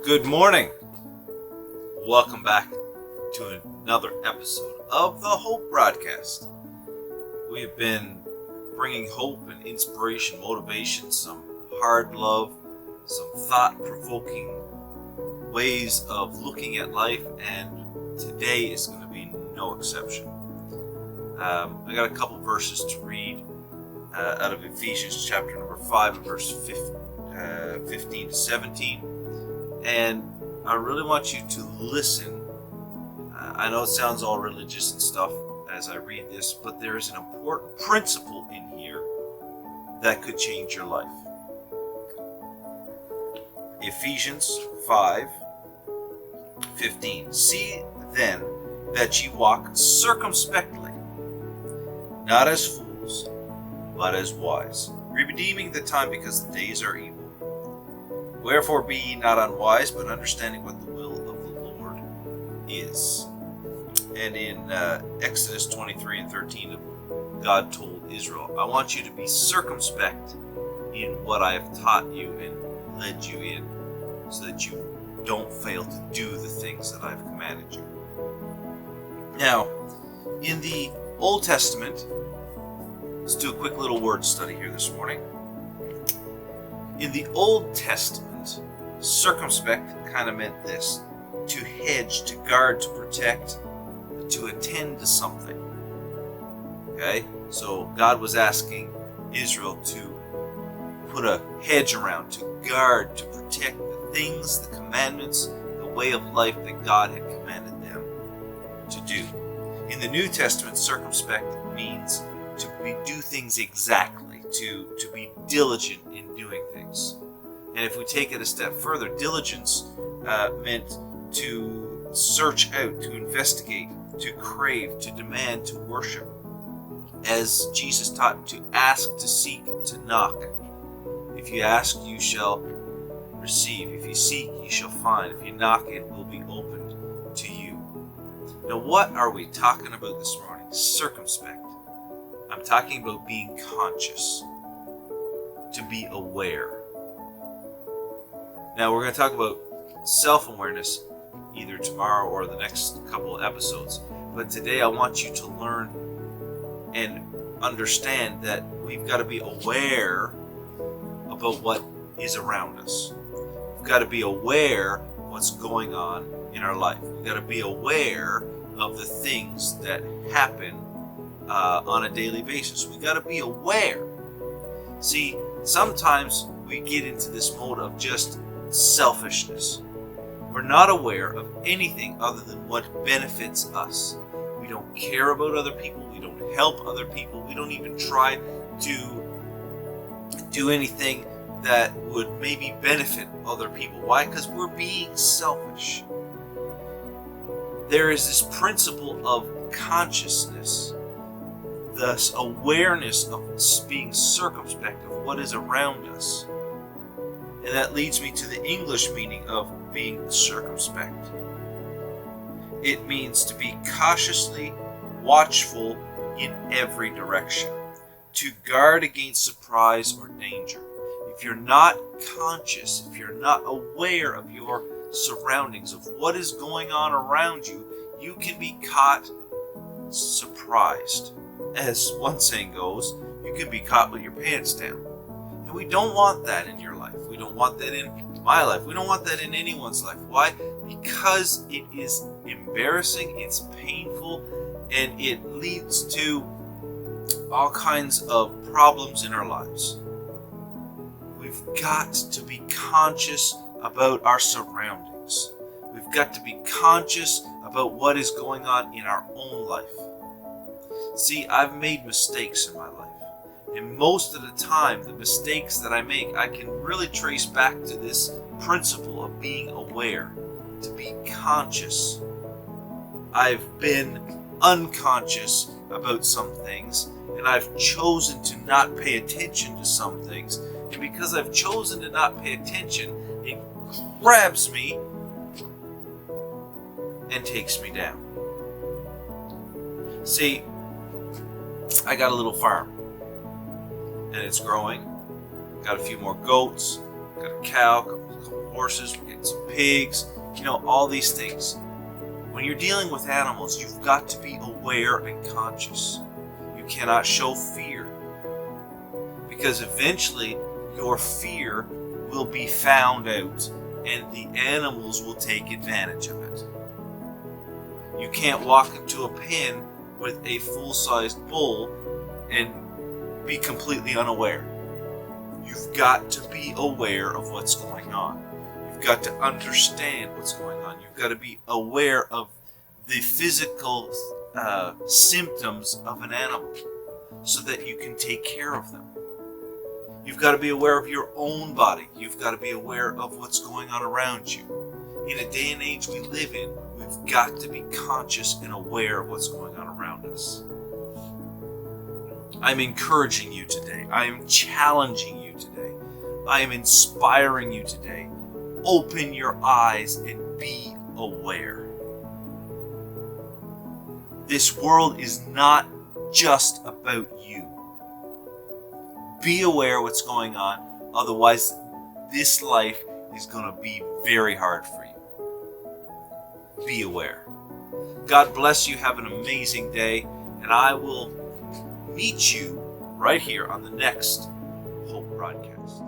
Good morning. Welcome back to another episode of the Hope Broadcast. We have been bringing hope and inspiration, motivation, some hard love, some thought-provoking ways of looking at life, and today is going to be no exception. I got a couple verses to read out of Ephesians chapter number 5 and verse 15 to 17. And I really want you to listen. I know it sounds all religious and stuff as I read this, but there is an important principle in here that could change your life. Ephesians 5:15. See then that ye walk circumspectly, not as fools, but as wise, redeeming the time, because the days are evil. Wherefore be ye not unwise, but understanding what the will of the Lord is. And in Exodus 23:13, God told Israel, I want you to be circumspect in what I have taught you and led you in, so that you don't fail to do the things that I've commanded you. Now, in the Old Testament, let's do a quick little word study here this morning. In the Old Testament, circumspect kind of meant this: to hedge, to guard, to protect, to attend to something. Okay? So God was asking Israel to put a hedge around, to guard, to protect the things, the commandments, the way of life that God had commanded them to do. In the New Testament, circumspect means to do things exactly, to be diligent in doing things. And if we take it a step further, diligence meant to search out, to investigate, to crave, to demand, to worship. As Jesus taught, to ask, to seek, to knock. If you ask, you shall receive. If you seek, you shall find. If you knock, it will be opened to you. Now, what are we talking about this morning? Circumspect. I'm talking about being conscious, to be aware. Now, we're going to talk about self-awareness either tomorrow or the next couple of episodes. But today I want you to learn and understand that we've got to be aware about what is around us. We've got to be aware of what's going on in our life. We've got to be aware of the things that happen on a daily basis. We've got to be aware. See, sometimes we get into this mode of just selfishness. We're not aware of anything other than what benefits us. We don't care about other people. We don't help other people. We don't even try to do anything that would maybe benefit other people. Why? Because we're being selfish. There is this principle of consciousness, thus awareness of being circumspect of what is around us. And that leads me to the English meaning of being circumspect. It means to be cautiously watchful in every direction, to guard against surprise or danger. If you're not conscious, if you're not aware of your surroundings, of what is going on around you, you can be caught surprised. As one saying goes, you can be caught with your pants down. And we don't want that in your life. We don't want that in my life. We don't want that in anyone's life. Why? Because it is embarrassing, it's painful, and it leads to all kinds of problems in our lives. We've got to be conscious about our surroundings. We've got to be conscious about what is going on in our own life. See, I've made mistakes in my life. And most of the time, the mistakes that I make, I can really trace back to this principle of being aware, to be conscious. I've been unconscious about some things, and I've chosen to not pay attention to some things. And because I've chosen to not pay attention, it grabs me and takes me down. See, I got a little farm, and it's growing. Got a few more goats, got a cow, a a couple horses, we're getting some pigs, all these things. When you're dealing with animals, you've got to be aware and conscious. You cannot show fear, because eventually your fear will be found out and the animals will take advantage of it. You can't walk into a pen with a full-sized bull and be completely unaware. You've got to be aware of what's going on. You've got to understand what's going on. You've got to be aware of the physical symptoms of an animal so that you can take care of them. You've got to be aware of your own body. You've got to be aware of what's going on around you. In a day and age we live in, we've got to be conscious and aware of what's going on around us. I'm encouraging you today. I am challenging you today. I am inspiring you today. Open your eyes and be aware. This world is not just about you. Be aware of what's going on, otherwise this life is going to be very hard for you. Be aware. God bless you. Have an amazing day, and I will meet you right here on the next Hope broadcast.